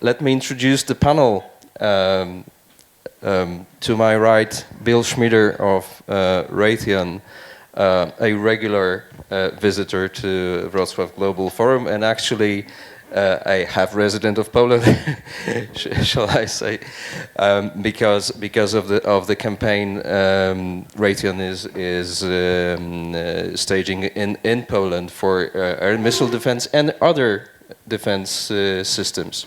let me introduce the panel. To my right, Bill Schmieder of Raytheon, a regular visitor to Wroclaw Global Forum, and actually a half-resident of Poland, shall I say, because of the campaign Raytheon is staging in Poland for air missile defense and other defense systems.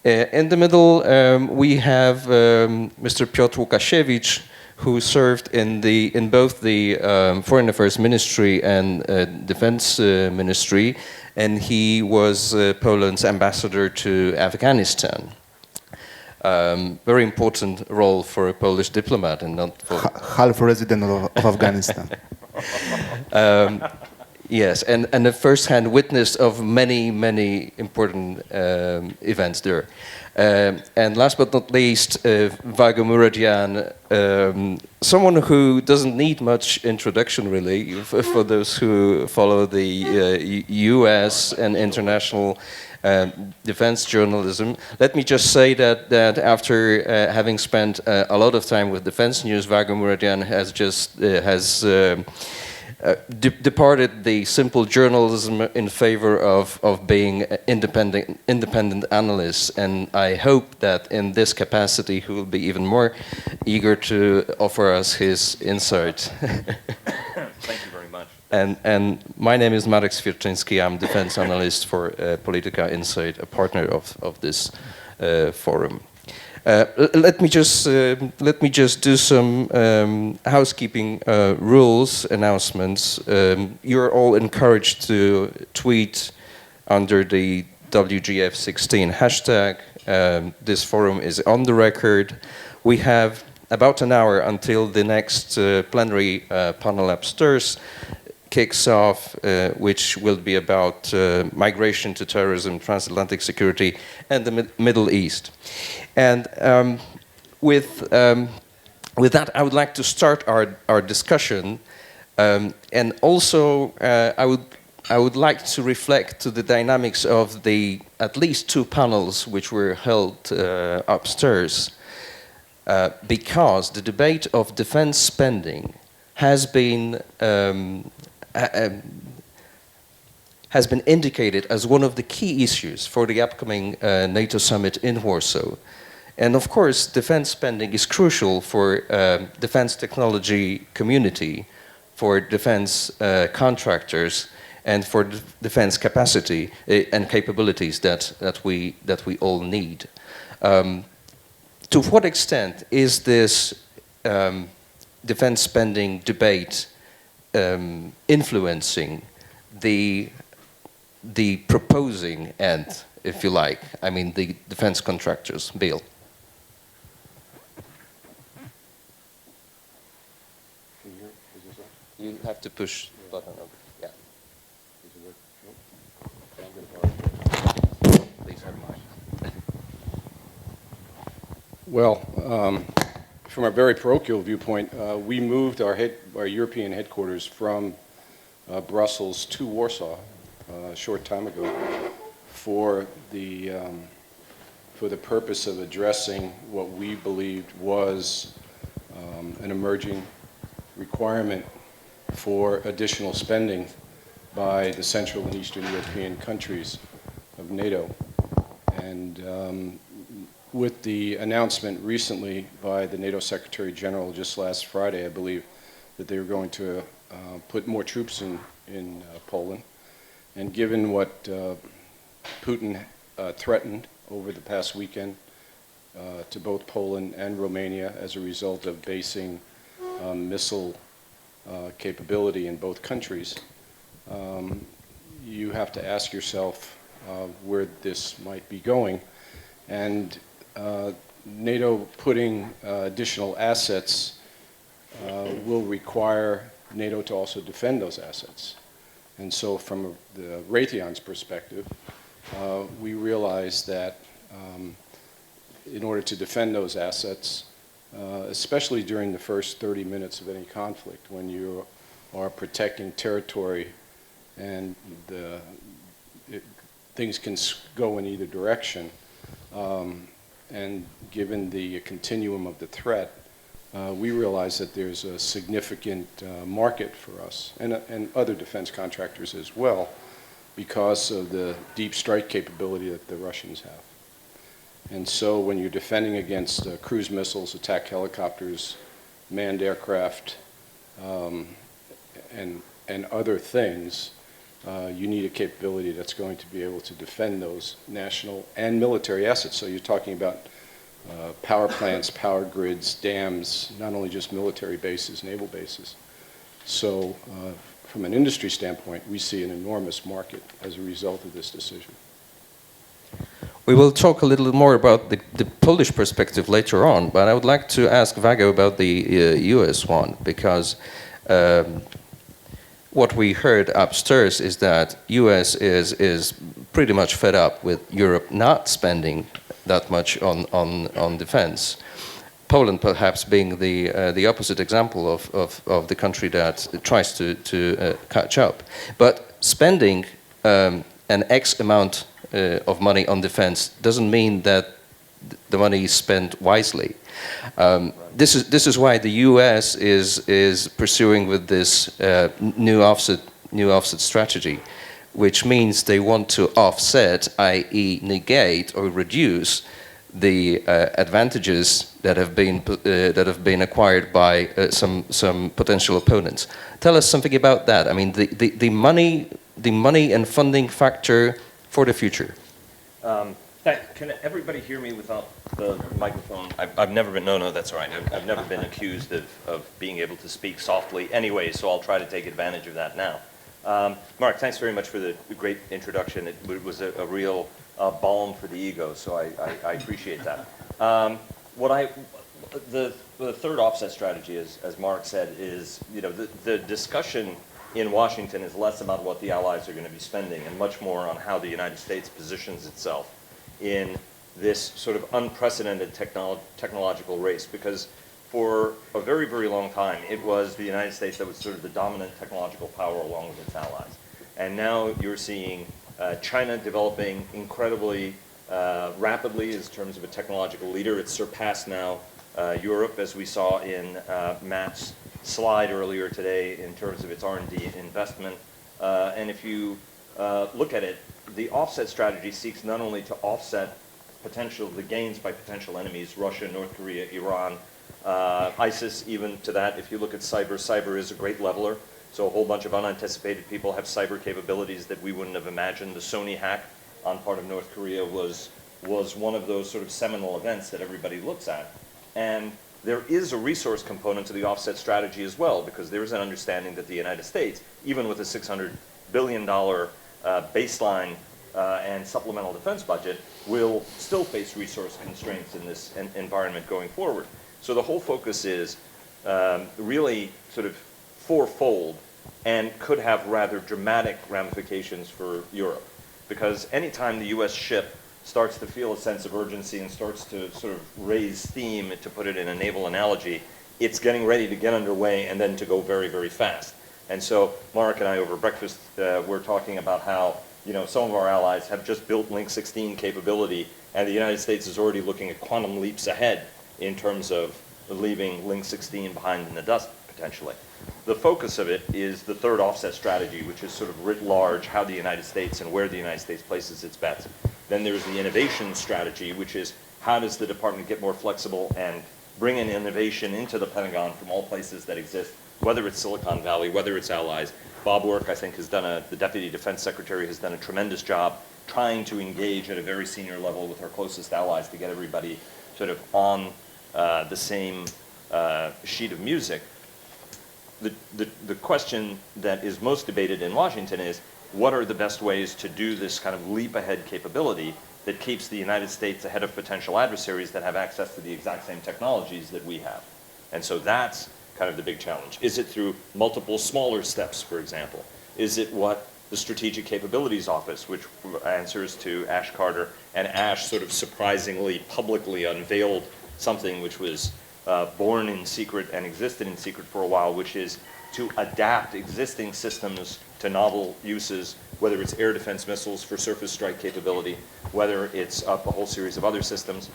In the middle, we have Mr. Piotr Łukasiewicz, who served in both the Foreign Affairs Ministry and Defense Ministry, and he was Poland's ambassador to Afghanistan. Very important role for a Polish diplomat, and not for half resident of Afghanistan. Yes, and a first-hand witness of many important events there. And last but not least, Vago Muradian, someone who doesn't need much introduction really for those who follow the US and international defense journalism. Let me just say that after having spent a lot of time with defense news, Vago Muradian has departed the simple journalism in favor of being independent analysts, and I hope that in this capacity he will be even more eager to offer us his insight. Thank you very much. And my name is Marek Swierczyński. I'm defense analyst for Politica Insight, a partner of this forum. Let me just do some housekeeping rules announcements. You're all encouraged to tweet under the WGF16 hashtag. This forum is on the record. We have about an hour until the next plenary panel upstairs kicks off, which will be about migration to terrorism, transatlantic security, and the Middle East. And with that, I would like to start our discussion, and also I would like to reflect to the dynamics of the at least two panels which were held upstairs, because the debate of defense spending has been indicated as one of the key issues for the upcoming NATO summit in Warsaw. And of course, defense spending is crucial for defense technology community, for defense contractors, and for defense capacity and capabilities that we all need. To what extent is this defense spending debate influencing the proposing end, if you like? I mean, the defense contractors. Bill. You have to push the button over. Yeah. Please have mine. Well, from a very parochial viewpoint, we moved our European headquarters from Brussels to Warsaw a short time ago for the purpose of addressing what we believed was an emerging requirement for additional spending by the Central and Eastern European countries of NATO. And with the announcement recently by the NATO Secretary General just last Friday, I believe, that they were going to put more troops in Poland. And given what Putin threatened over the past weekend to both Poland and Romania as a result of basing missile capability in both countries, you have to ask yourself where this might be going. And NATO putting additional assets will require NATO to also defend those assets. And so from the Raytheon's perspective, we realize that in order to defend those assets, especially during the first 30 minutes of any conflict, when you are protecting territory and things can go in either direction, And given the continuum of the threat, we realize that there's a significant market for us and other defense contractors as well because of the deep strike capability that the Russians have. And so when you're defending against cruise missiles, attack helicopters, manned aircraft, and other things, you need a capability that's going to be able to defend those national and military assets. So you're talking about power plants, power grids, dams, not only just military bases, naval bases. So from an industry standpoint, we see an enormous market as a result of this decision. We will talk a little more about the Polish perspective later on, but I would like to ask Vago about the US one, because what we heard upstairs is that US is pretty much fed up with Europe not spending that much on defense. Poland perhaps being the opposite example of the country that tries to catch up. But spending an X amount of money on defense doesn't mean that the money is spent wisely. This is why the U.S. is pursuing with this new offset strategy, which means they want to offset, i.e., negate or reduce the advantages that have been acquired by some potential opponents. Tell us something about that. I mean, the money and funding factor for the future. Can everybody hear me without the microphone? I've never been, no, that's all right. I've never been accused of being able to speak softly anyway, so I'll try to take advantage of that now. Mark, thanks very much for the great introduction. It was a real balm for the ego, so I appreciate that. The third offset strategy, as Mark said, is, you know, the discussion in Washington is less about what the allies are going to be spending and much more on how the United States positions itself in this sort of unprecedented technological race, because for a very, very long time it was the United States that was sort of the dominant technological power along with its allies. And now you're seeing China developing incredibly rapidly in terms of a technological leader. It's surpassed now Europe, as we saw in Matt's slide earlier today, in terms of its R&D investment. And if you look at it, the offset strategy seeks not only to offset the gains by potential enemies, Russia, North Korea, Iran, ISIS, even to that. If you look at cyber is a great leveler. So a whole bunch of unanticipated people have cyber capabilities that we wouldn't have imagined. The Sony hack on part of North Korea was one of those sort of seminal events that everybody looks at. And there is a resource component to the offset strategy as well, because there is an understanding that the United States, even with a $600 billion baseline and supplemental defense budget, will still face resource constraints in this environment going forward. So the whole focus is really sort of fourfold and could have rather dramatic ramifications for Europe. Because anytime the US ship starts to feel a sense of urgency and starts to sort of raise steam, to put it in a naval analogy, it's getting ready to get underway and then to go very, very fast. And so Mark and I over breakfast were talking about how, you know, some of our allies have just built Link 16 capability, and the United States is already looking at quantum leaps ahead in terms of leaving Link 16 behind in the dust, potentially. The focus of it is the third offset strategy, which is sort of writ large how the United States and where the United States places its bets. Then there's the innovation strategy, which is how does the department get more flexible and bring an innovation into the Pentagon from all places that exist, whether it's Silicon Valley, whether it's allies. Bob Work, I think, the Deputy Defense Secretary, has done a tremendous job trying to engage at a very senior level with our closest allies to get everybody sort of on the same sheet of music. The question that is most debated in Washington is, what are the best ways to do this kind of leap ahead capability that keeps the United States ahead of potential adversaries that have access to the exact same technologies that we have? And so that's kind of the big challenge. Is it through multiple smaller steps, for example? Is it what the Strategic Capabilities Office, which answers to Ash Carter, and Ash sort of surprisingly publicly unveiled something which was born in secret and existed in secret for a while, which is to adapt existing systems to novel uses, whether it's air defense missiles for surface strike capability, whether it's a whole series of other systems,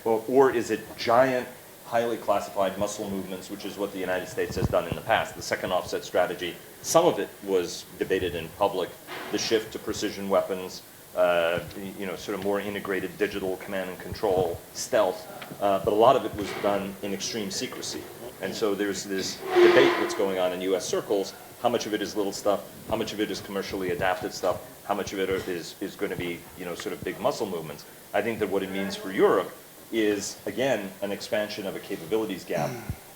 or is it giant, highly classified muscle movements, which is what the United States has done in the past. The second offset strategy, some of it was debated in public, the shift to precision weapons, sort of more integrated digital command and control, stealth, but a lot of it was done in extreme secrecy. And so there's this debate that's going on in US circles, how much of it is little stuff, how much of it is commercially adapted stuff, how much of it is going to be, sort of big muscle movements. I think that what it means for Europe is, again, an expansion of a capabilities gap,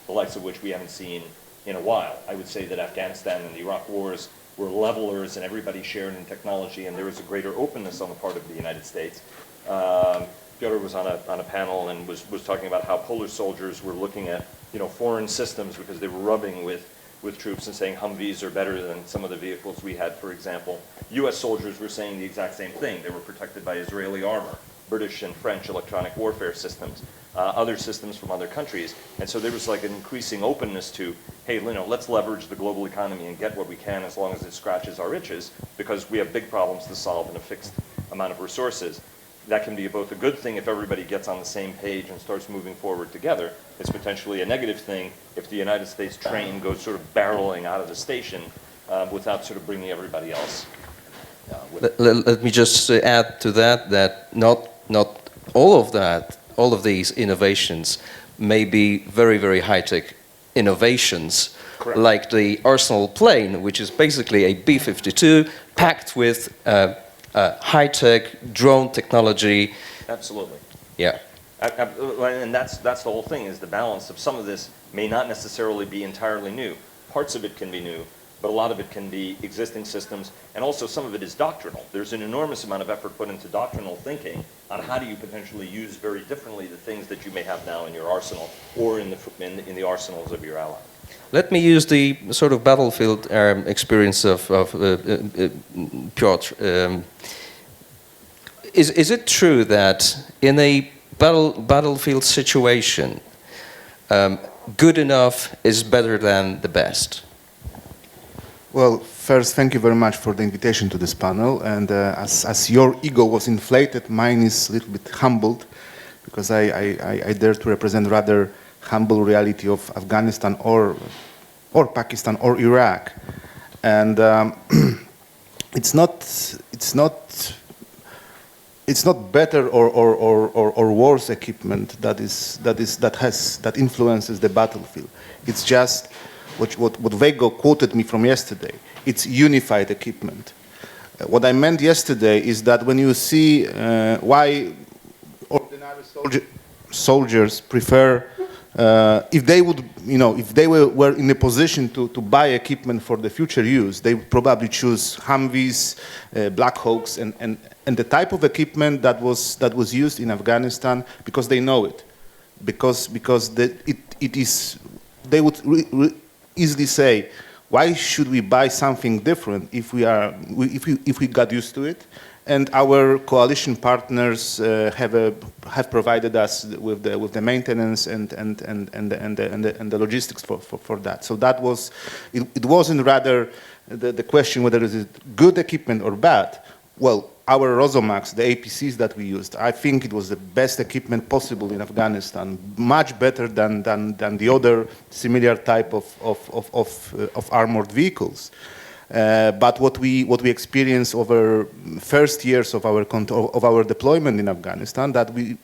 the likes of which we haven't seen in a while. I would say that Afghanistan and the Iraq wars were levelers and everybody shared in technology, and there was a greater openness on the part of the United States. Piotr was on a panel and was talking about how Polish soldiers were looking at foreign systems because they were rubbing with troops and saying Humvees are better than some of the vehicles we had, for example. US soldiers were saying the exact same thing. They were protected by Israeli armor, British and French electronic warfare systems, other systems from other countries. And so there was like an increasing openness to, hey, let's leverage the global economy and get what we can as long as it scratches our itches, because we have big problems to solve in a fixed amount of resources. That can be both a good thing if everybody gets on the same page and starts moving forward together. It's potentially a negative thing if the United States train goes sort of barreling out of the station without sort of bringing everybody else with it. Let me just add to that not all of these innovations may be very, very high-tech innovations. Correct. Like the Arsenal plane, which is basically a B-52 packed with high-tech drone technology. Absolutely. Yeah. And that's the whole thing, is the balance of some of this may not necessarily be entirely new. Parts of it can be new, but a lot of it can be existing systems, and also some of it is doctrinal. There's an enormous amount of effort put into doctrinal thinking on how do you potentially use very differently the things that you may have now in your arsenal or in the arsenals of your allies. Let me use the sort of battlefield experience of Piotr. Is it true that in a battlefield situation, good enough is better than the best? Well, first, thank you very much for the invitation to this panel. And as your ego was inflated, mine is a little bit humbled, because I dare to represent rather humble reality of Afghanistan or Pakistan or Iraq. And it's not better or worse equipment that influences the battlefield. It's just what Vego quoted me from yesterday. It's unified equipment. What I meant yesterday is that when you see why ordinary soldiers prefer, if they would, if they were in a position to buy equipment for the future use, they would probably choose Humvees, Black Hawks, and the type of equipment that was used in Afghanistan, because they know it, because it is, they would easily say, why should we buy something different if we got used to it? And our coalition partners have provided us with the maintenance and the logistics for that. So that was, it wasn't rather the question whether it is good equipment or bad. Well, our Rosomax, the APCs that we used, I think it was the best equipment possible in Afghanistan, much better than the other similar type of armored vehicles. But what we experienced over first years of our deployment in Afghanistan, that we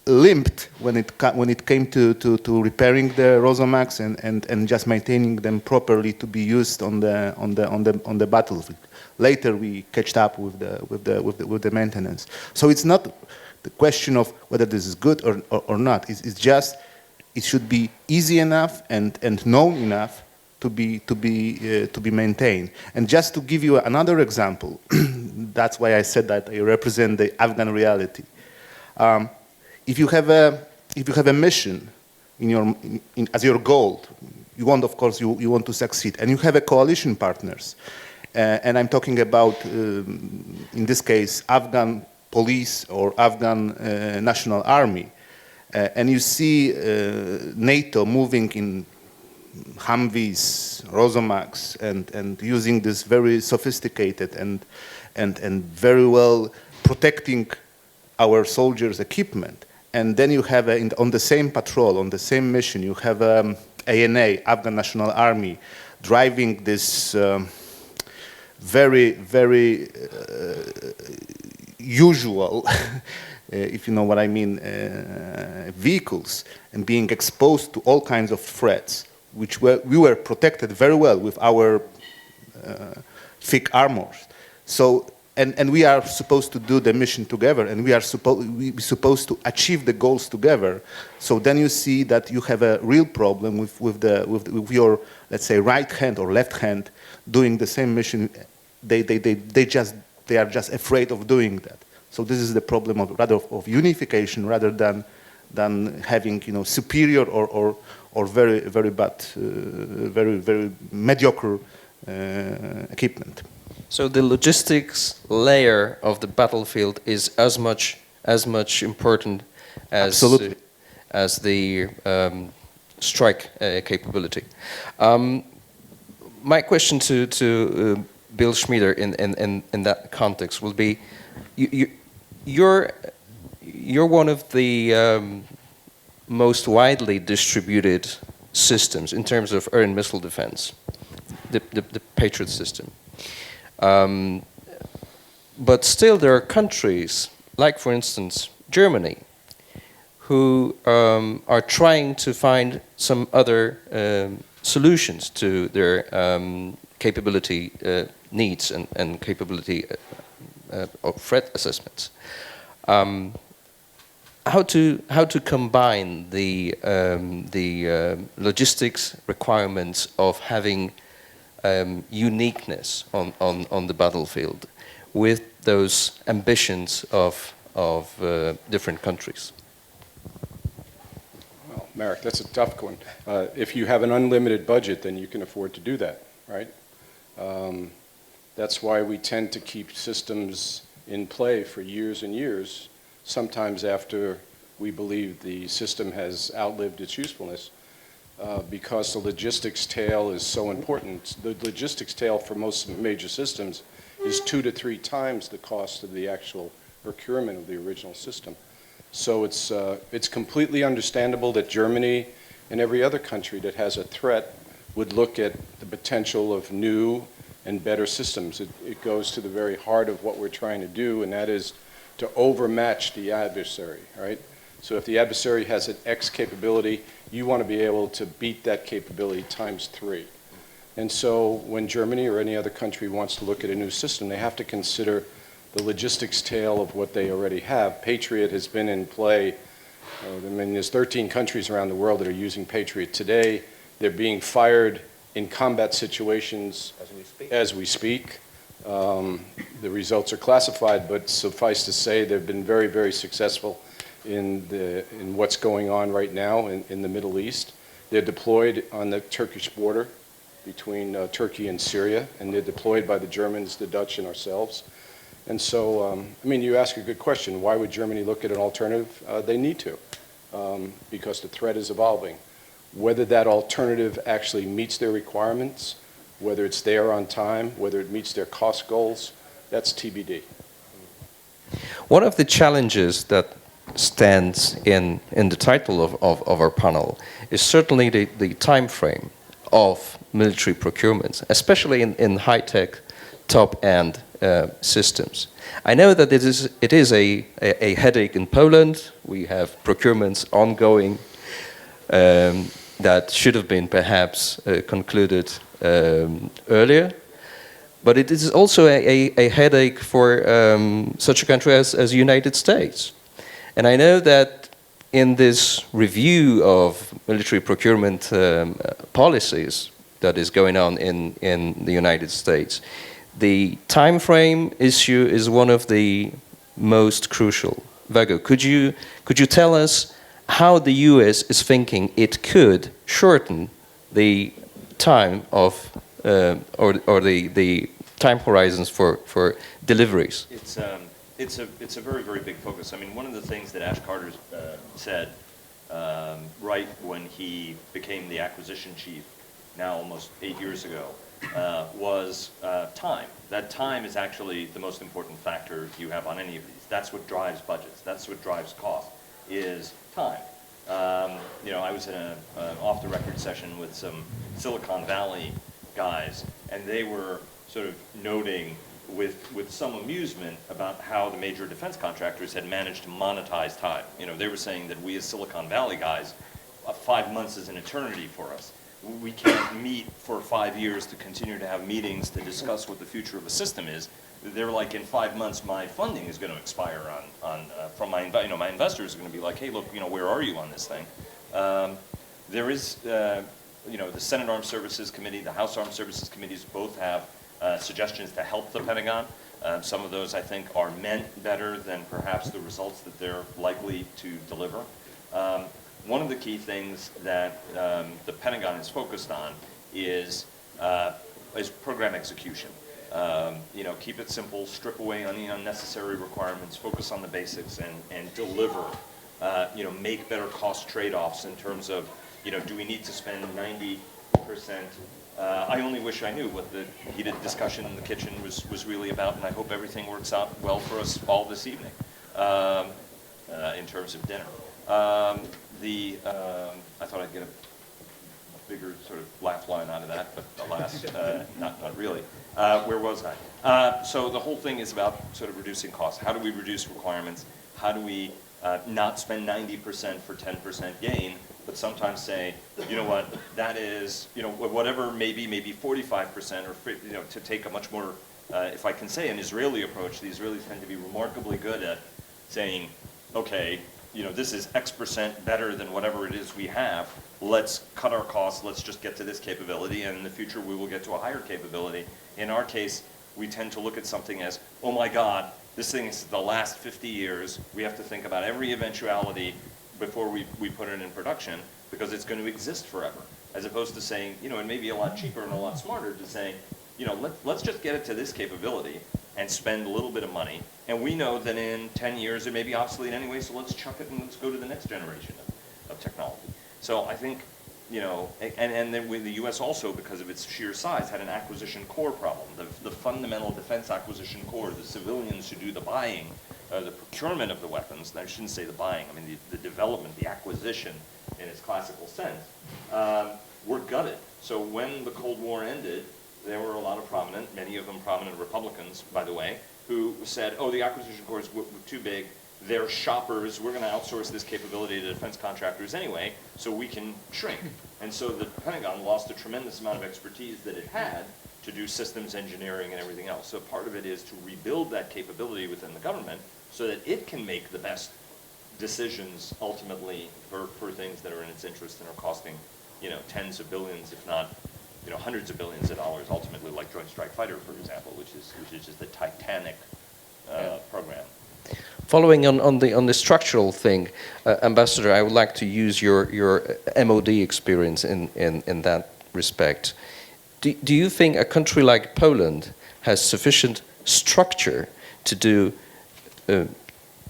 limped when it came to repairing the Rosomax and just maintaining them properly to be used on the battlefield. Later we catched up with the maintenance. So it's not the question of whether this is good or not. It's just it should be easy enough and known enough to be maintained. And just to give you another example, that's why I said that I represent the Afghan reality. If you have a mission as your goal, you want, of course, you want to succeed, and you have a coalition partners, and I'm talking about, in this case, Afghan police or Afghan National Army, and you see NATO moving in Humvees, Rosamax, and using this very sophisticated and very well protecting our soldiers' equipment. And then you have, on the same patrol, on the same mission, you have ANA, Afghan National Army, driving this very, very usual, if you know what I mean, vehicles, and being exposed to all kinds of threats, which we were protected very well with our thick armors. So, and we are supposed to do the mission together, and we are supposed to achieve the goals together. So then you see that you have a real problem with your, let's say, right hand or left hand doing the same mission. They are just afraid of doing that. So this is the problem of unification rather than having, you know, superior or very, very bad, very, very mediocre equipment. So the logistics layer of the battlefield is as much important as as the strike capability. My question to Bill Schmieder in that context will be, you're one of the most widely distributed systems in terms of air and missile defense, the Patriot system. But still there are countries, like for instance Germany, who are trying to find some other solutions to their capability needs and capability of threat assessments. How to combine the logistics requirements of having uniqueness on the battlefield with those ambitions of different countries? Well, Marek, that's a tough one. If you have an unlimited budget, then you can afford to do that, right? That's why we tend to keep systems in play for years and years, sometimes after we believe the system has outlived its usefulness, because the logistics tail is so important. The logistics tail for most major systems is 2 to 3 times the cost of the actual procurement of the original system. So it's completely understandable that Germany and every other country that has a threat would look at the potential of new and better systems. It goes to the very heart of what we're trying to do, and that is to overmatch the adversary, right? So if the adversary has an X capability, you want to be able to beat that capability times 3. And so when Germany or any other country wants to look at a new system, they have to consider the logistics tail of what they already have. Patriot has been in play. I mean, there's 13 countries around the world that are using Patriot today. They're being fired in combat situations as we speak. The results are classified, but suffice to say they've been very, very successful in what's going on right now in the Middle East. They're deployed on the Turkish border between Turkey and Syria, and they're deployed by the Germans, the Dutch, and ourselves. And so, I mean, you ask a good question. Why would Germany look at an alternative? They need to, because the threat is evolving. Whether that alternative actually meets their requirements, whether it's there on time, whether it meets their cost goals, that's TBD. One of the challenges that stands in the title of our panel is certainly the time frame of military procurements, especially in high-tech, top-end systems. I know that it is a headache in Poland. We have procurements ongoing that should have been perhaps concluded earlier. But it is also a headache for such a country as the United States. And I know that in this review of military procurement policies that is going on in the United States, the time frame issue is one of the most crucial. Vago, could you tell us how the US is thinking it could shorten the time of or the time horizons for deliveries? It's a very, very big focus. I mean, one of the things that Ash Carter said right when he became the acquisition chief now almost 8 years ago, was time. That time is actually the most important factor you have on any of these. That's what drives budgets. That's what drives cost, is time. I was in an off-the-record session with some Silicon Valley guys, and they were sort of noting with some amusement about how the major defense contractors had managed to monetize time. They were saying that we as Silicon Valley guys, 5 months is an eternity for us. We can't meet for 5 years to continue to have meetings to discuss what the future of a system is. They're like, in 5 months, my funding is going to expire from my investors are going to be like, hey, look, where are you on this thing? There is, the Senate Armed Services Committee, the House Armed Services Committees both have suggestions to help the Pentagon. Some of those, I think, are meant better than perhaps the results that they're likely to deliver. One of the key things that the Pentagon is focused on is program execution. Keep it simple, strip away any unnecessary requirements, focus on the basics, and deliver. Make better cost trade-offs in terms of, do we need to spend 90%? I only wish I knew what the heated discussion in the kitchen was really about, and I hope everything works out well for us all this evening in terms of dinner. I thought I'd get a bigger sort of laugh line out of that, but alas, not really. Where was I? So the whole thing is about sort of reducing costs. How do we reduce requirements? How do we not spend 90% for 10% gain, but sometimes say, you know what, that is, whatever maybe 45%, or to take a much more, if I can say, an Israeli approach. The Israelis tend to be remarkably good at saying, okay, this is X% better than whatever it is we have. Let's cut our costs. Let's just get to this capability, and in the future we will get to a higher capability. In our case, we tend to look at something as, oh my God, this thing is the last 50 years. We have to think about every eventuality before we put it in production, because it's going to exist forever. As opposed to saying, it may be a lot cheaper and a lot smarter to say, let's just get it to this capability and spend a little bit of money. And we know that in 10 years it may be obsolete anyway, so let's chuck it and let's go to the next generation of technology. So I think, and then with the U.S. also, because of its sheer size, had an acquisition core problem. The fundamental defense acquisition core, the civilians who do the buying, the procurement of the weapons, I shouldn't say the buying, I mean the development, the acquisition in its classical sense, were gutted. So when the Cold War ended, there were a lot of many of them prominent Republicans, by the way, who said, oh, the acquisition core is too big, they're shoppers, we're going to outsource this capability to defense contractors anyway, so we can shrink. And so the Pentagon lost a tremendous amount of expertise that it had to do systems engineering and everything else. So part of it is to rebuild that capability within the government so that it can make the best decisions ultimately for things that are in its interest and are costing, tens of billions, if not, hundreds of billions of dollars ultimately, like Joint Strike Fighter, for example, which is just a titanic program. Following on the structural thing, Ambassador, I would like to use your MOD experience in that respect. Do you think a country like Poland has sufficient structure to do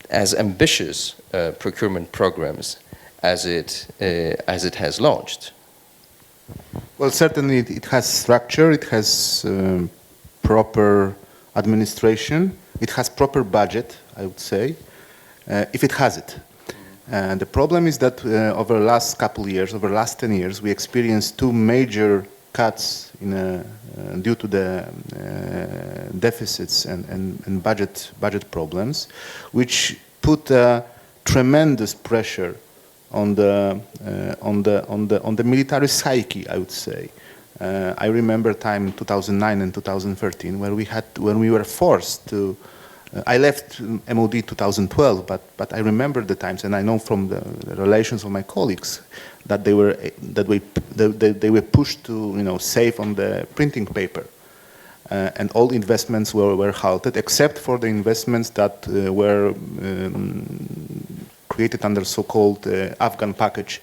as ambitious procurement programs as it has launched? Well, certainly it has structure, it has proper administration, it has proper budget, I would say, if it has it. The problem is that over the last couple of years, over the last 10 years, we experienced two major cuts due to the deficits and budget problems, which put tremendous pressure on the military psyche, I would say. I remember time 2009 and 2013 when we were forced to. I left MOD 2012, but I remember the times, and I know from the relations of my colleagues that they were pushed to save on the printing paper, and all investments were halted except for the investments that were created under so-called Afghan package,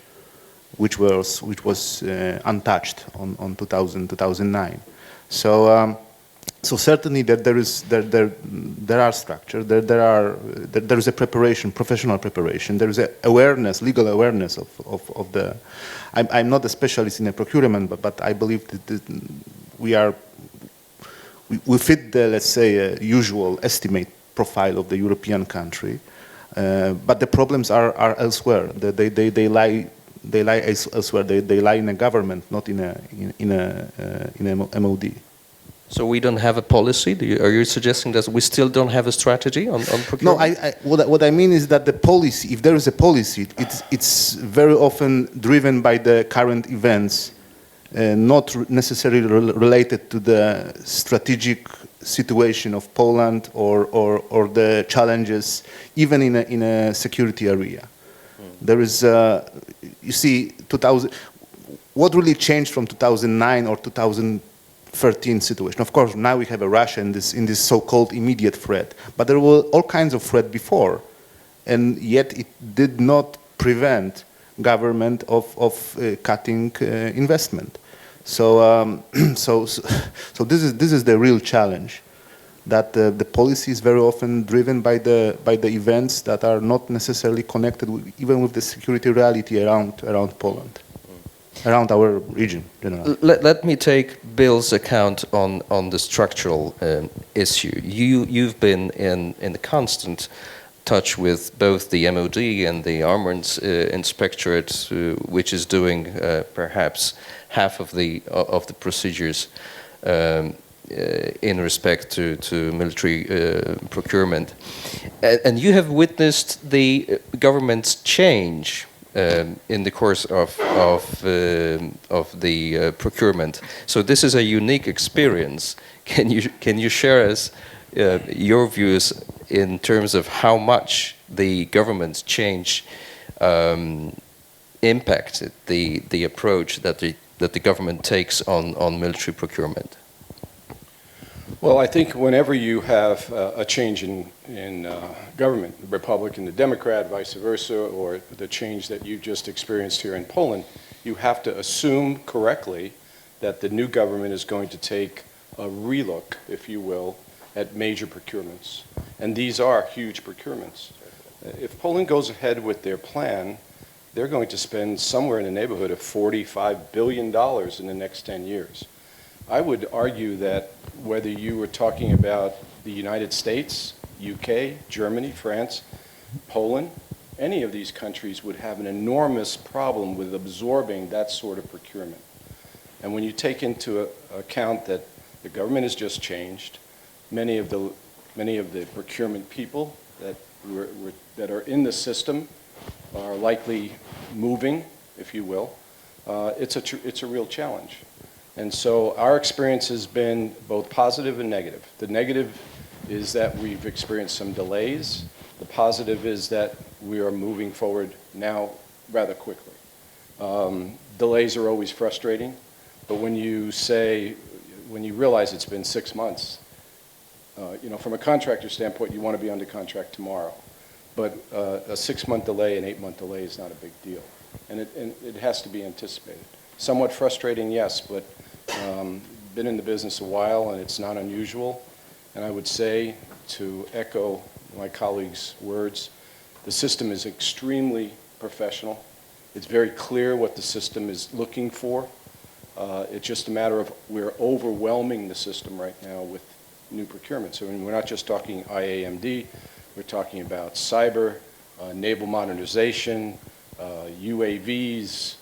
which was untouched on 2009. So So certainly there are structure, there is a preparation, professional preparation, there is a awareness, legal awareness of the. I'm not a specialist in procurement, but I believe that we fit the, let's say, usual estimate profile of the European country, but the problems are elsewhere. They lie elsewhere. They lie in a government, not in a MOD. So we don't have a policy? Are you suggesting that we still don't have a strategy on procurement? No, what I mean is that the policy, if there is a policy, it's very often driven by the current events, not necessarily related to the strategic situation of Poland or the challenges, even in a security area. There is, you see, what really changed from 2009 or 2013 situation? Of course, now we have a Russia in this so-called immediate threat, but there were all kinds of threat before, and yet it did not prevent government of cutting investment. So, so this is the real challenge, that the policy is very often driven by the events that are not necessarily connected even with the security reality around Poland, around our region generally. Let me take Bill's account on the structural issue. You've been in constant touch with both the MOD and the Armaments Inspectorate, which is doing perhaps half of the procedures in respect to military procurement, and you have witnessed the government's change in the course of the procurement. So this is a unique experience. Can you share us your views in terms of how much the government's change impacted the approach that the government takes on military procurement? Well, I think whenever you have a change in government, the Republican, the Democrat, vice versa, or the change that you just experienced here in Poland, you have to assume correctly that the new government is going to take a relook, if you will, at major procurements. And these are huge procurements. If Poland goes ahead with their plan, they're going to spend somewhere in the neighborhood of $45 billion in the next 10 years. I would argue that whether you were talking about the United States, UK, Germany, France, Poland, any of these countries would have an enormous problem with absorbing that sort of procurement. And when you take into account that the government has just changed, many of the procurement people that are in the system are likely moving, if you will, it's a real challenge. And so our experience has been both positive and negative. The negative is that we've experienced some delays. The positive is that we are moving forward now rather quickly. Delays are always frustrating, but when you realize it's been 6 months, from a contractor standpoint, you want to be under contract tomorrow. But a 6-month delay, an 8-month delay is not a big deal. And it has to be anticipated. Somewhat frustrating, yes, but been in the business a while and it's not unusual. And I would say, to echo my colleagues' words, the system is extremely professional. It's very clear what the system is looking for. It's just a matter of we're overwhelming the system right now with new procurement. So we're not just talking IAMD, we're talking about cyber, naval modernization, UAVs,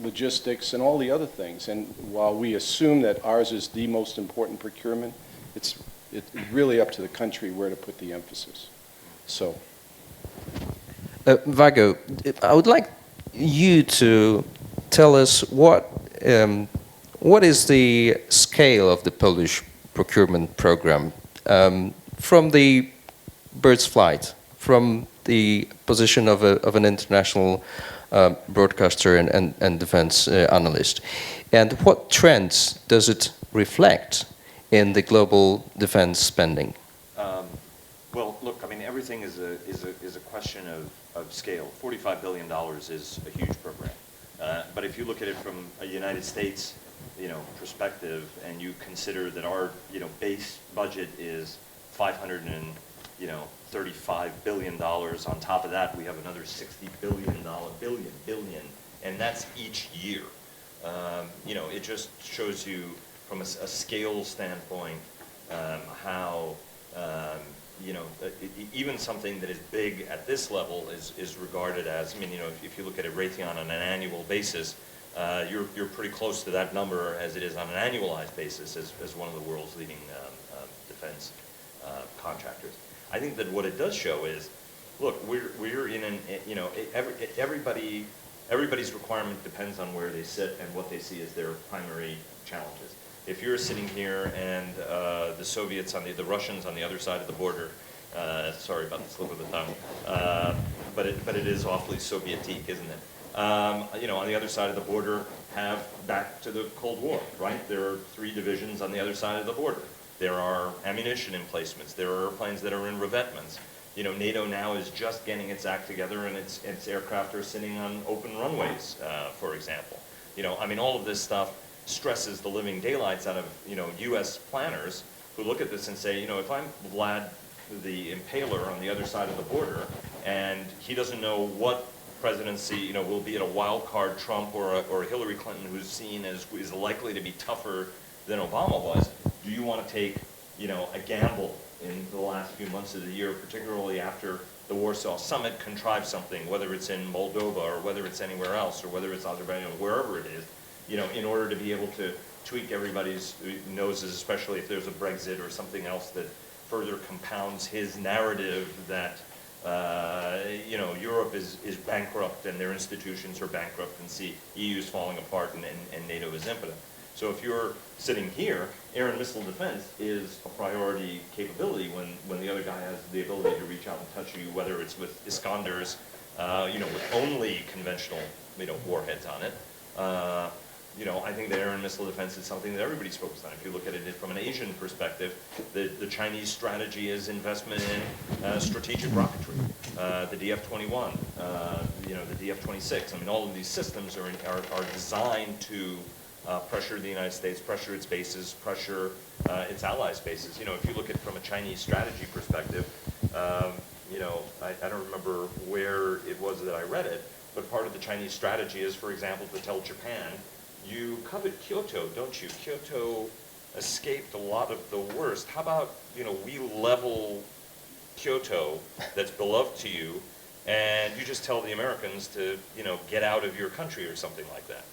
logistics, and all the other things. And while we assume that ours is the most important procurement, it's really up to the country where to put the emphasis. So, Vago, I would like you to tell us what is the scale of the Polish procurement program from the bird's flight, from the position of an international broadcaster and defense analyst, and what trends does it reflect in the global defense spending? Well, look, I mean, everything is a question of scale. $45 billion is a huge program. But if you look at it from a United States perspective, and you consider that our, base budget is $535 billion. On top of that, we have another $60 billion, and that's each year. It just shows you from a scale standpoint how, even something that is big at this level is regarded as, if you look at a Raytheon on an annual basis, you're pretty close to that number as it is on an annualized basis as one of the world's leading defense contractors. I think that what it does show is, look, we're in an, everybody's requirement depends on where they sit and what they see as their primary challenges. If you're sitting here and the Soviets the Russians on the other side of the border, sorry about the slip of the tongue, but it is awfully Sovietique, isn't it? On the other side of the border have back to the Cold War, right? There are 3 divisions on the other side of the border. There are ammunition emplacements. There are airplanes that are in revetments. NATO now is just getting its act together, and its aircraft are sitting on open runways, for example. All of this stuff stresses the living daylights out of, U.S. planners who look at this and say, if I'm Vlad the Impaler on the other side of the border, and he doesn't know what presidency, will be at a wild card Trump or a Hillary Clinton who's seen as is likely to be tougher than Obama was, do you want to take, a gamble in the last few months of the year, particularly after the Warsaw Summit contrived something, whether it's in Moldova or whether it's anywhere else or whether it's Azerbaijan, wherever it is, in order to be able to tweak everybody's noses, especially if there's a Brexit or something else that further compounds his narrative that Europe is bankrupt and their institutions are bankrupt, and see EU's falling apart and NATO is impotent. So if you're sitting here, air and missile defense is a priority capability when the other guy has the ability to reach out and touch you, whether it's with Iskanders, with only conventional, warheads on it. I think that air and missile defense is something that everybody's focused on. If you look at it from an Asian perspective, the Chinese strategy is investment in strategic rocketry, the DF-21, the DF-26. All of these systems are designed to pressure the United States, pressure its bases, pressure its allies' bases. If you look at it from a Chinese strategy perspective, I don't remember where it was that I read it, but part of the Chinese strategy is, for example, to tell Japan, you covet Kyoto, don't you? Kyoto escaped a lot of the worst. How about, we level Kyoto that's beloved to you, and you just tell the Americans to, get out of your country or something like that,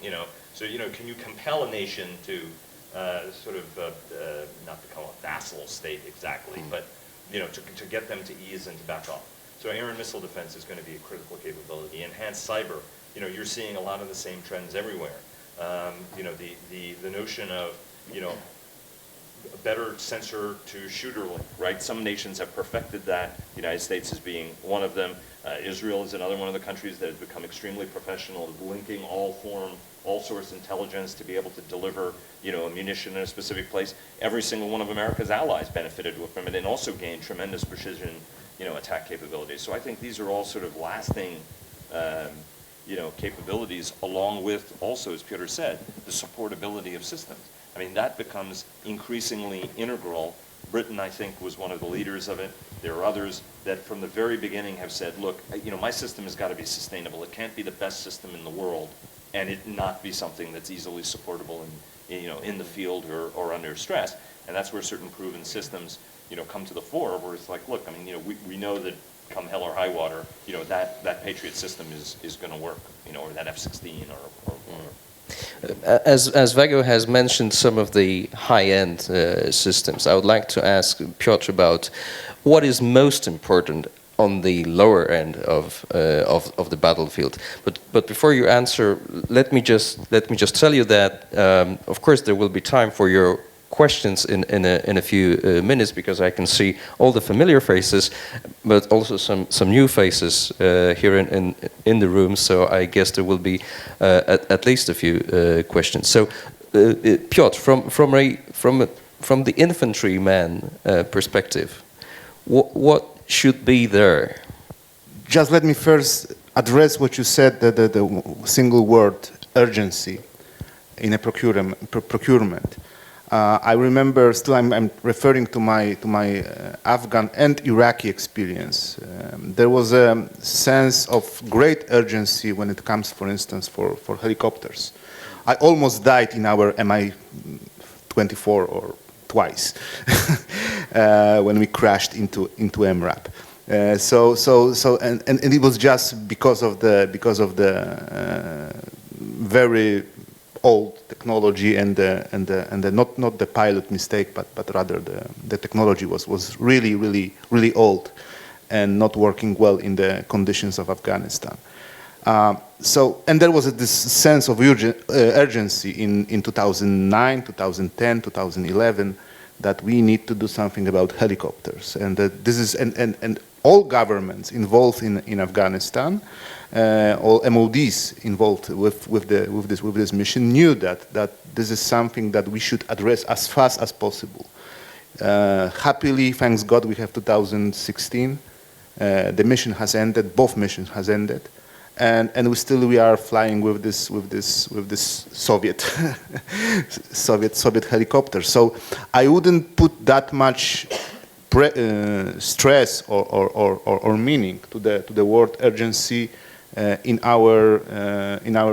So, can you compel a nation to not become a vassal state exactly, but, to get them to ease and to back off. So air and missile defense is going to be a critical capability. Enhanced cyber, you're seeing a lot of the same trends everywhere. The notion of, a better sensor to shooter link, right? Some nations have perfected that. The United States is being one of them. Israel is another one of the countries that has become extremely professional at linking all source intelligence to be able to deliver, ammunition in a specific place. Every single one of America's allies benefited from it and also gained tremendous precision, attack capabilities. So I think these are all sort of lasting, capabilities, along with also, as Peter said, the supportability of systems. That becomes increasingly integral. Britain, I think, was one of the leaders of it. There are others that from the very beginning have said, look, my system has got to be sustainable. It can't be the best system in the world and it not be something that's easily supportable in the field or under stress. And that's where certain proven systems, come to the fore, where it's like, look, we know that come hell or high water, that Patriot system is going to work, or that F-16 or As Vago has mentioned some of the high-end systems, I would like to ask Piotr about what is most important on the lower end of the battlefield. But before you answer, let me just tell you that of course there will be time for your questions in a few minutes, because I can see all the familiar faces, but also some new faces here in the room. So I guess there will be at least a few questions. So Piotr, from the infantryman perspective, what should be there? Just let me first address what you said, the single word, urgency. in a procurement. I remember still. I'm referring to my Afghan and Iraqi experience. There was a sense of great urgency when it comes, for instance, for helicopters. I almost died in our Mi-24 or twice when we crashed into MRAP. And it was just because of the very old technology and not the pilot mistake, but rather the technology was really old and not working well in the conditions of Afghanistan. And there was this sense of urgency in 2009, 2010, 2011 that we need to do something about helicopters, and that this is and all governments involved in Afghanistan, all MODs involved with this mission knew that this is something that we should address as fast as possible. Happily, thanks God, we have 2016. The mission has ended. Both missions has ended. And we are flying with this Soviet Soviet helicopter. So I wouldn't put that much stress or meaning to the word urgency in our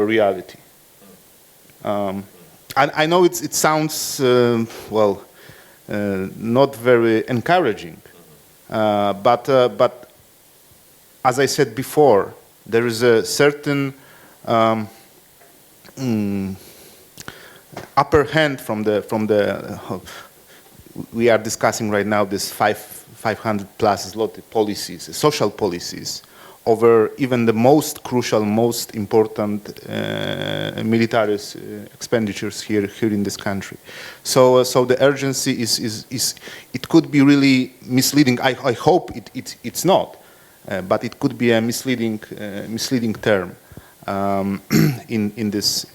reality. And I know it sounds not very encouraging, but as I said before, there is a certain upper hand from the we are discussing right now this 500 plus zloty policies, social policies, over even the most crucial, most important military expenditures here in this country. So the urgency is it could be really misleading. I hope it's not. But it could be a misleading term in this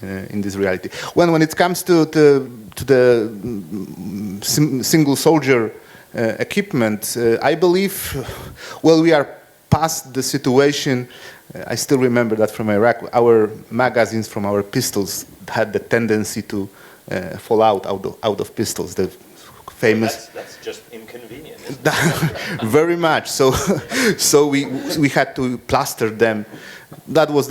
reality. When it comes to the single soldier equipment, I believe, we are past the situation. I still remember that from Iraq. Our magazines from our pistols had the tendency to fall out of pistols. The famous. That's just inconvenient. Very much. So we had to plaster them. That was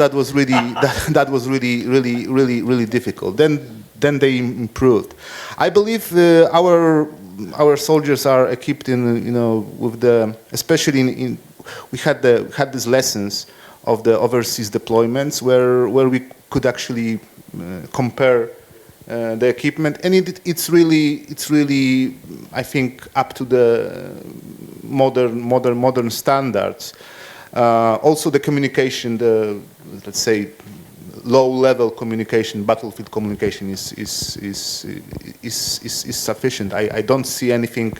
really difficult. Then they improved. I believe our soldiers are equipped with especially we had these lessons of the overseas deployments where we could actually compare the equipment, and it's really I think up to the modern standards. Also the communication, let's say low-level communication, battlefield communication is sufficient. I don't see anything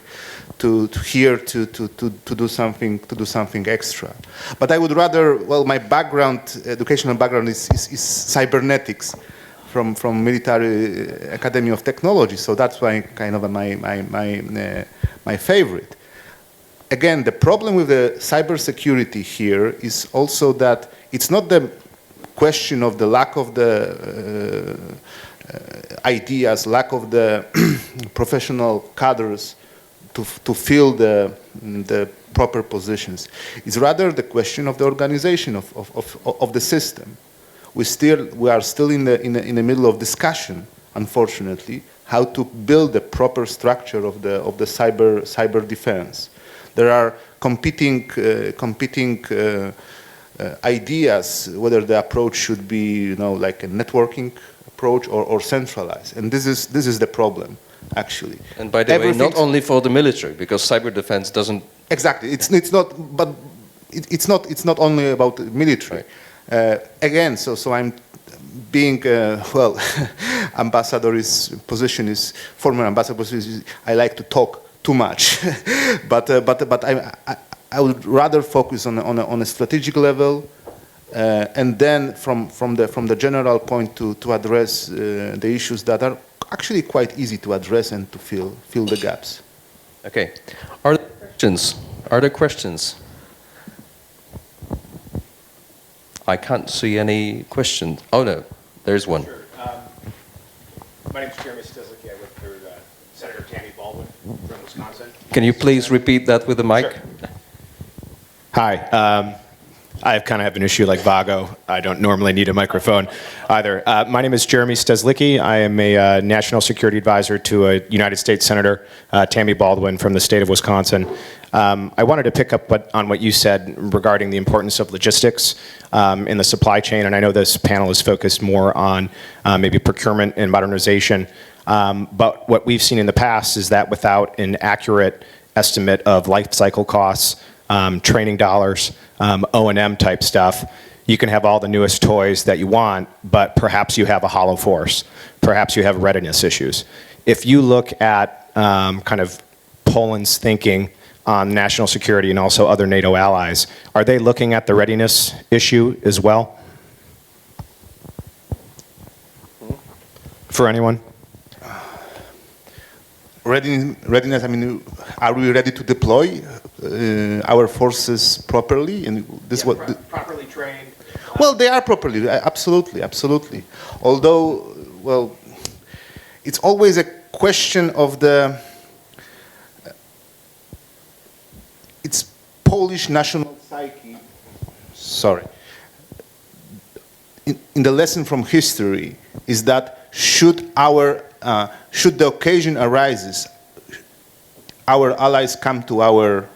to do something extra. But I would rather, my educational background is cybernetics. From Military Academy of Technology, so that's why kind of my favorite. Again, the problem with the cybersecurity here is also that it's not the question of the lack of the ideas, lack of the professional cadres to fill the proper positions. It's rather the question of the organization of the system. We are still in the middle of discussion, unfortunately, how to build the proper structure of the cyber defense. There are competing ideas whether the approach should be like a networking approach or centralized, and this is the problem actually. And by the way, not only for the military, because cyber defense doesn't exactly. It's not only about the military. Right. Again, so I'm being ambassador's position is former ambassador position. I like to talk too much, but I would rather focus on a strategic level, and then from the general point to address the issues that are actually quite easy to address and to fill the gaps. Okay. Are there questions? I can't see any questions. Oh no, there's one. Sure. My name is Jeremy Stislicky. I work for Senator Tammy Baldwin from Wisconsin. Can you please repeat that with the mic? Sure. Hi. I kind of have an issue like Vago. I don't normally need a microphone either. My name is Jeremy Stislicky. I am a national security advisor to a United States Senator, Tammy Baldwin from the state of Wisconsin. I wanted to pick up on what you said regarding the importance of logistics in the supply chain, and I know this panel is focused more on maybe procurement and modernization, but what we've seen in the past is that without an accurate estimate of life cycle costs, training dollars, O&M type stuff, you can have all the newest toys that you want, but perhaps you have a hollow force. Perhaps you have readiness issues. If you look at kind of Poland's thinking on national security and also other NATO allies, are they looking at the readiness issue as well? For anyone? Readiness, I mean, are we ready to deploy our forces properly? And this Properly trained. Well, they are properly, absolutely, absolutely. Although, well, it's always a question of the, it's Polish national psyche. Sorry. In the lesson from history is that should the occasion arises, our allies come to our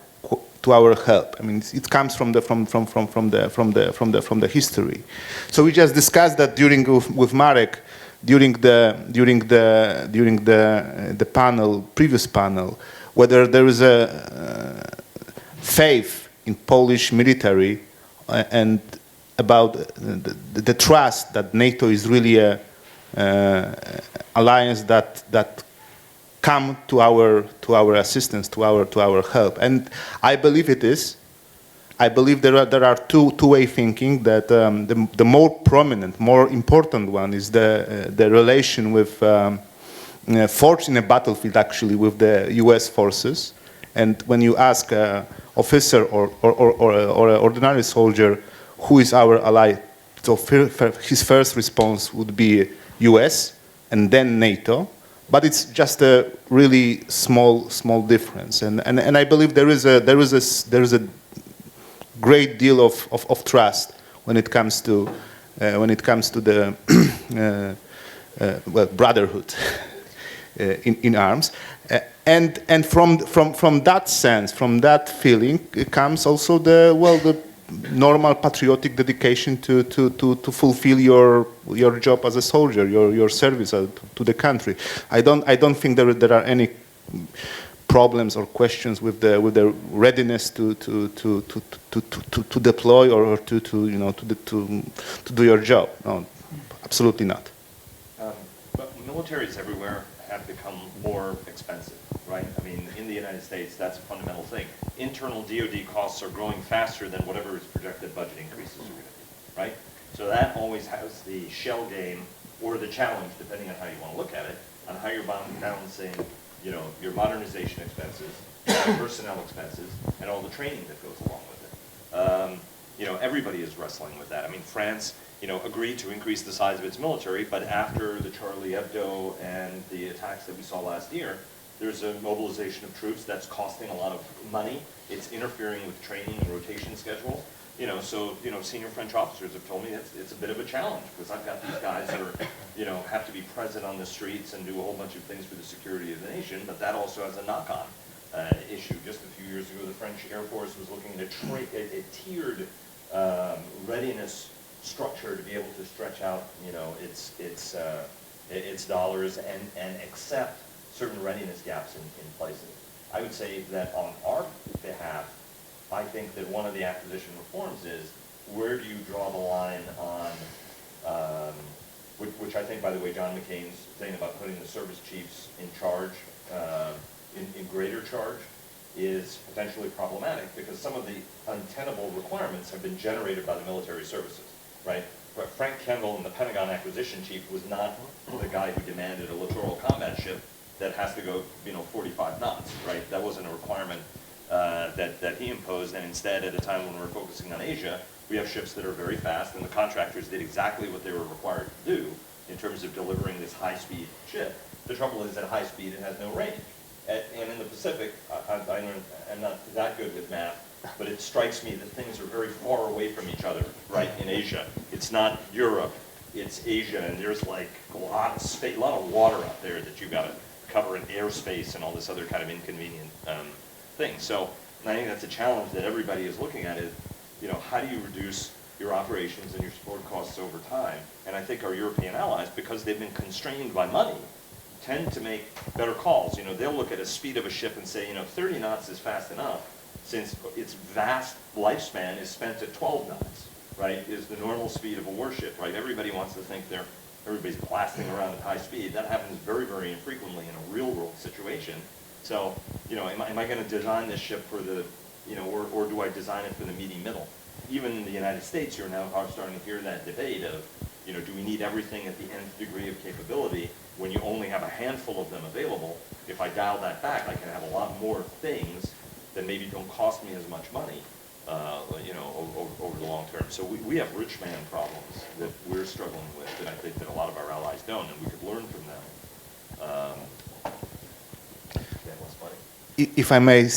help. I mean, it comes from the history. So we just discussed that with Marek during the previous panel, whether there is a faith in Polish military and about the trust that NATO is really a alliance that come to our assistance, to our help, and I believe it is. I believe there are two-way thinking that the more prominent, more important one is the relation with forged in a battlefield actually with the U.S. forces, and when you ask an officer or an ordinary soldier who is our ally, so his first response would be US and then NATO, but it's just a really small difference, and I believe there is a great deal of trust when it comes to the well, brotherhood in arms, and from that sense, from that feeling, it comes also the normal patriotic dedication to fulfill your job as a soldier, your service to the country. I don't think there are any problems or questions with the readiness to deploy or to do your job. No, absolutely not. But militaries everywhere have become more expensive, right? I mean, in the United States, that's a fundamental thing. Internal DoD costs are growing faster than whatever its projected budget increases are going to be, right? So that always has the shell game or the challenge, depending on how you want to look at it, on how you're balancing, your modernization expenses, your personnel expenses, and all the training that goes along with it. Everybody is wrestling with that. I mean, France, agreed to increase the size of its military, but after the Charlie Hebdo and the attacks that we saw last year, there's a mobilization of troops that's costing a lot of money. It's interfering with training and rotation schedules. Senior French officers have told me it's a bit of a challenge because I've got these guys that are, have to be present on the streets and do a whole bunch of things for the security of the nation, but that also has a knock-on issue. Just a few years ago, the French Air Force was looking at a tiered readiness structure to be able to stretch out, its dollars and accept certain readiness gaps in places. I would say that on our behalf, I think that one of the acquisition reforms is where do you draw the line on, which I think, by the way, John McCain's thing about putting the service chiefs in charge, in greater charge, is potentially problematic because some of the untenable requirements have been generated by the military services, right? But Frank Kendall, the Pentagon acquisition chief, was not the guy who demanded a littoral combat ship that has to go, 45 knots, right? That wasn't a requirement that he imposed, and instead, at a time when we're focusing on Asia, we have ships that are very fast, and the contractors did exactly what they were required to do, in terms of delivering this high-speed ship. The trouble is at high speed it has no range. And in the Pacific, I'm not that good with math, but it strikes me that things are very far away from each other, right, in Asia. It's not Europe, it's Asia, and there's like a lot of space, a lot of water out there that you've got to cover in airspace and all this other kind of inconvenient thing. So I think that's a challenge that everybody is looking at is, you know, how do you reduce your operations and your support costs over time? And I think our European allies, because they've been constrained by money, tend to make better calls. You know, they'll look at a speed of a ship and say, you know, 30 knots is fast enough, since its vast lifespan is spent at 12 knots, right, is the normal speed of a warship, right? Everybody wants to think everybody's blasting around at high speed. That happens very, very infrequently in a real-world situation. So, you know, am I going to design this ship for the, you know, or do I design it for the meaty middle? Even in the United States, you're now starting to hear that debate of, you know, do we need everything at the nth degree of capability when you only have a handful of them available? If I dial that back, I can have a lot more things that maybe don't cost me as much money, you know, over the long term. So we have rich man problems that we're struggling with that I think that a lot of our allies don't, and we could learn from them. Yeah, what's funny? If I may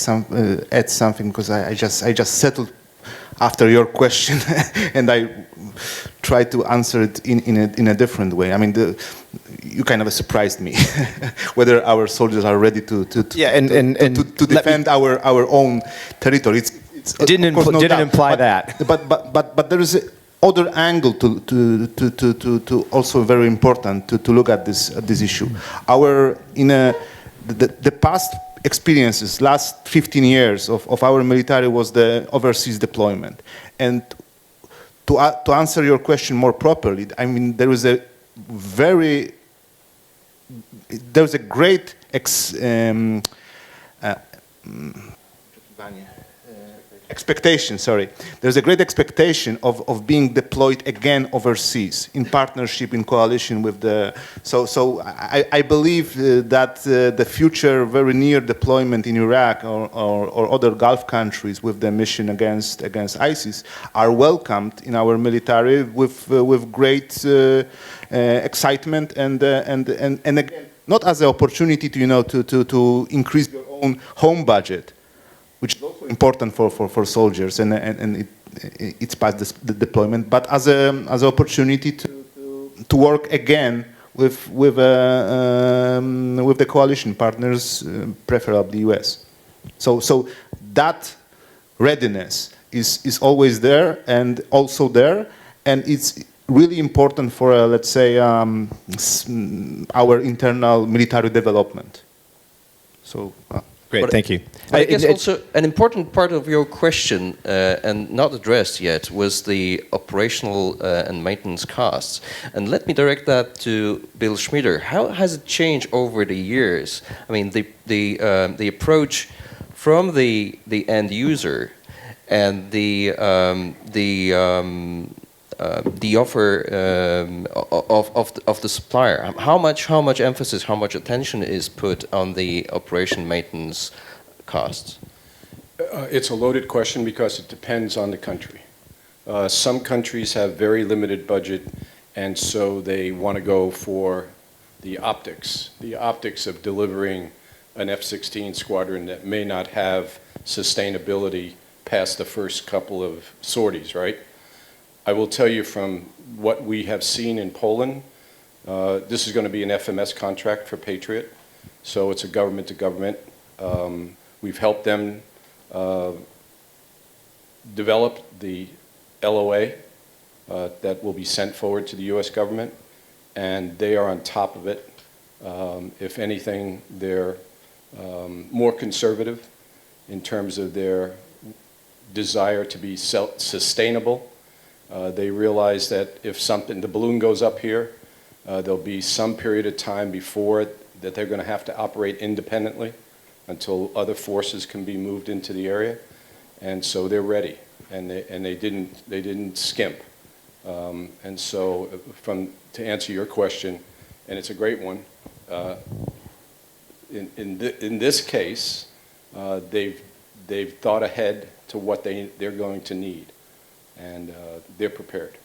add something, because I just settled after your question, and I try to answer it in a different way. I mean, you kind of surprised me whether our soldiers are ready to defend our own territory. It didn't imply that. But there is other angle to also very important to look at this issue. The past experiences, last 15 years of our military was the overseas deployment. And to answer your question more properly, I mean, there is a great expectation, sorry. There's a great expectation of being deployed again overseas in partnership, in coalition with the... So I believe that the future very near deployment in Iraq or other Gulf countries with the mission against ISIS are welcomed in our military with great excitement and again, not as an opportunity to, you know, to increase your own home budget, which is also important for soldiers, and it's past the deployment, but as an opportunity to work again with the coalition partners, preferably US. So that readiness is always there and also there, and it's really important for let's say our internal military development. So. Great, thank you. I guess also an important part of your question, and not addressed yet, was the operational and maintenance costs. And let me direct that to Bill Schmieder. How has it changed over the years? I mean, the approach from the end user and the offer of the supplier. How much emphasis, how much attention is put on the operation maintenance costs? It's a loaded question because it depends on the country. Some countries have very limited budget, and so they want to go for the optics of delivering an F-16 squadron that may not have sustainability past the first couple of sorties, right? I will tell you from what we have seen in Poland, this is going to be an FMS contract for Patriot, so it's a government to government. We've helped them develop the LOA that will be sent forward to the US government, and they are on top of it. If anything, they're more conservative in terms of their desire to be sustainable. They realize that if the balloon goes up here, there'll be some period of time before that they're going to have to operate independently until other forces can be moved into the area, and so they're ready, and they didn't skimp. And so, to answer your question, and it's a great one, in this case, they've thought ahead to what they're going to need. And they're prepared.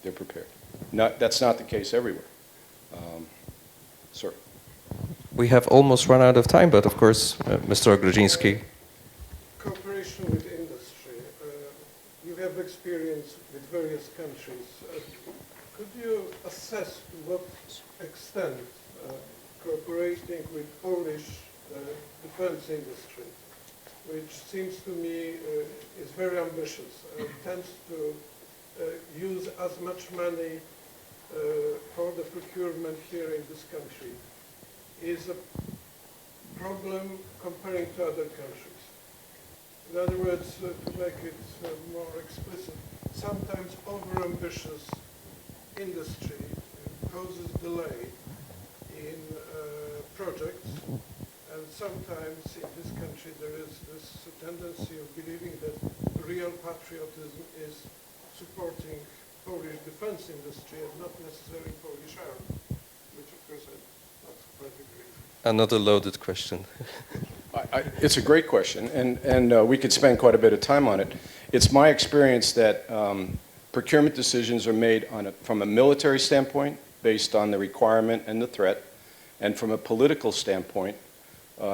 They're prepared. That's not the case everywhere. Sir. We have almost run out of time, but of course, Mr. Ogrodziński. Cooperation with industry. You have experience with various countries. Could you assess to what extent cooperating with Polish defense industry, which seems to me is very ambitious, tends to use as much money for the procurement here in this country, is a problem comparing to other countries? In other words, to make it more explicit, sometimes over-ambitious industry causes delay in projects, and sometimes in this country there is this tendency of believing that real patriotism is supporting Polish defense industry and not necessarily Polish army, which of course I not quite agree. Another loaded question. It's a great question, and we could spend quite a bit of time on it. It's my experience that procurement decisions are made from a military standpoint, based on the requirement and the threat, and from a political standpoint,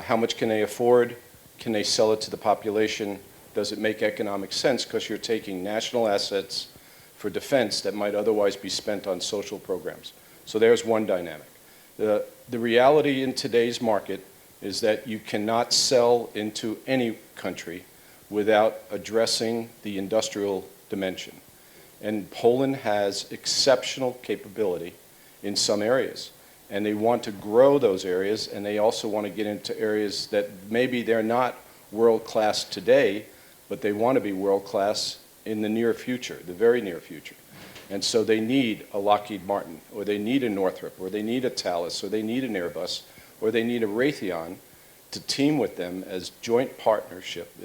how much can they afford? Can they sell it to the population? Does it make economic sense? Because you're taking national assets for defense that might otherwise be spent on social programs. So there's one dynamic. The reality in today's market is that you cannot sell into any country without addressing the industrial dimension. And Poland has exceptional capability in some areas. And they want to grow those areas, and they also want to get into areas that maybe they're not world-class today, but they want to be world-class in the near future, the very near future. And so they need a Lockheed Martin, or they need a Northrop, or they need a Thales, or they need an Airbus, or they need a Raytheon to team with them as joint partnership,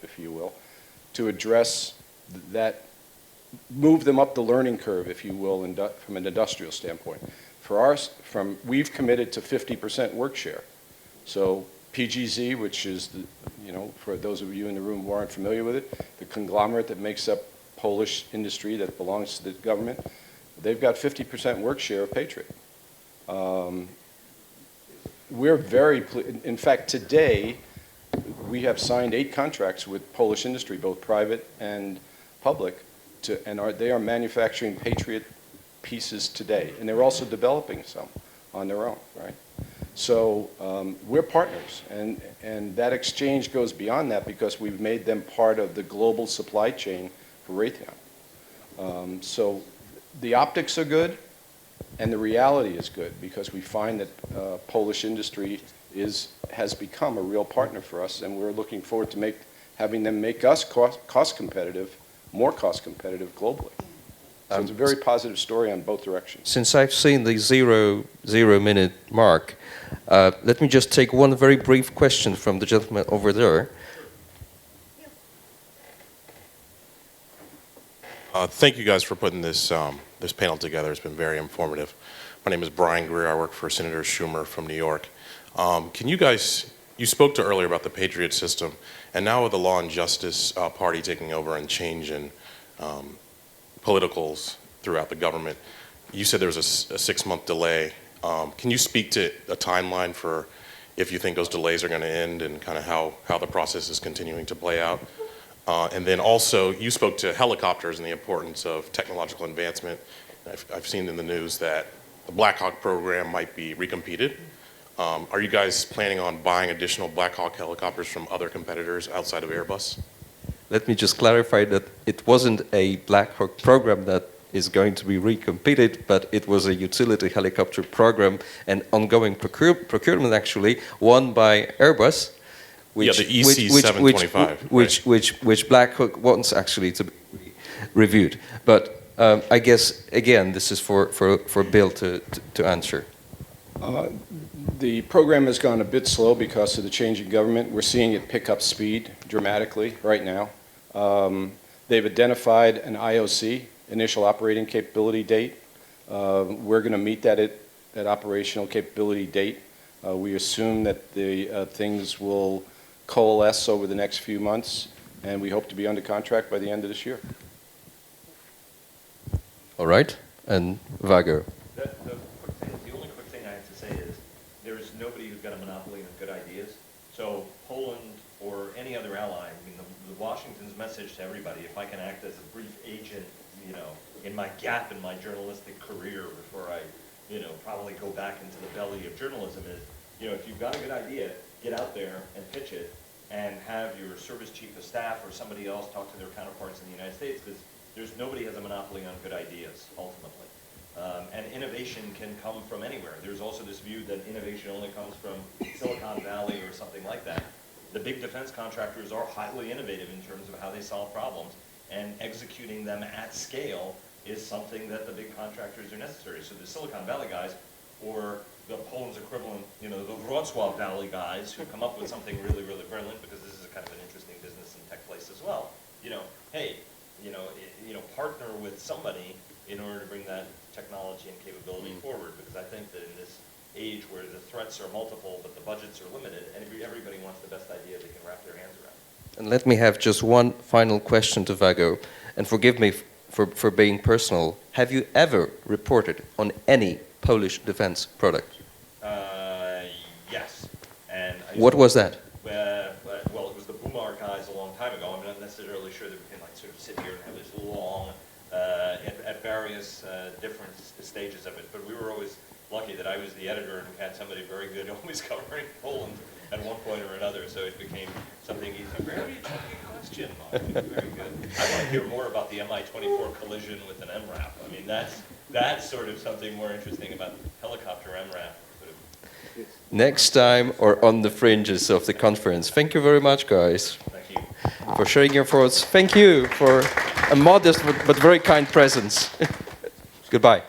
if you will, to address that, move them up the learning curve, if you will, from an industrial standpoint. We've committed to 50% work share. So PGZ, which is, for those of you in the room who aren't familiar with it, the conglomerate that makes up Polish industry that belongs to the government, they've got 50% work share of Patriot. We're in fact, today, we have signed 8 contracts with Polish industry, both private and public, they are manufacturing Patriot pieces today, and they're also developing some on their own, right? So we're partners, and that exchange goes beyond that because we've made them part of the global supply chain for Raytheon. So the optics are good, and the reality is good because we find that Polish industry has become a real partner for us, and we're looking forward to having them make us cost competitive, more cost competitive globally. So it's a very positive story on both directions. Since I've seen the 0 minute mark, let me just take one very brief question from the gentleman over there. Thank you guys for putting this this panel together. It's been very informative. My name is Brian Greer. I work for Senator Schumer from New York. Can you guys, you spoke to earlier about the Patriot system, and now with the Law and Justice Party taking over and changing politicals throughout the government, you said there was a 6-month delay. Can you speak to a timeline for if you think those delays are going to end and kind of how the process is continuing to play out? And then also, you spoke to helicopters and the importance of technological advancement. I've seen in the news that the Black Hawk program might be recompeted. Are you guys planning on buying additional Black Hawk helicopters from other competitors outside of Airbus? Let me just clarify that it wasn't a Black Hawk program that is going to be recompeted, but it was a utility helicopter program and ongoing procurement actually won by Airbus. Which, yeah, the EC-725. Which Black Hawk wants actually to be reviewed. But I guess, again, this is for Bill to answer. The program has gone a bit slow because of the change in government. We're seeing it pick up speed dramatically right now. They've identified an IOC, initial operating capability date. We're going to meet that at operational capability date. We assume that the things will coalesce over the next few months, and we hope to be under contract by the end of this year. All right, and Vago. any other ally. I mean, Washington's message to everybody, if I can act as a brief agent, you know, in my gap in my journalistic career before I, you know, probably go back into the belly of journalism is, you know, if you've got a good idea, get out there and pitch it and have your service chief of staff or somebody else talk to their counterparts in the United States, because nobody has a monopoly on good ideas, ultimately. And innovation can come from anywhere. There's also this view that innovation only comes from Silicon Valley or something like that. The big defense contractors are highly innovative in terms of how they solve problems, and executing them at scale is something that the big contractors are necessary. So the Silicon Valley guys, or the Poland's equivalent, you know, the Wroclaw Valley guys who come up with something really, really brilliant, because this is a kind of an interesting business and tech place as well. You know, hey, you know, partner with somebody in order to bring that technology and capability forward, because I think that in this age where the threats are multiple but the budgets are limited, and everybody wants the best idea they can wrap their hands around. And let me have just one final question to Vago, and forgive me for being personal. Have you ever reported on any Polish defense product? Yes. And what was that? Well, it was the Bumar guys a long time ago. I'm not necessarily sure that we can like sort of sit here and have this long, at various different stages of it. But we were always lucky that I was the editor and had somebody very good always covering Poland at one point or another. So it became something easy. Very tricky question, Mark. Very good. I want to hear more about the Mi-24 collision with an MRAP. I mean, that's sort of something more interesting about helicopter MRAP. Next time, or on the fringes of the conference. Thank you very much, guys. Thank you. For sharing your thoughts. Thank you for a modest but very kind presence. Goodbye.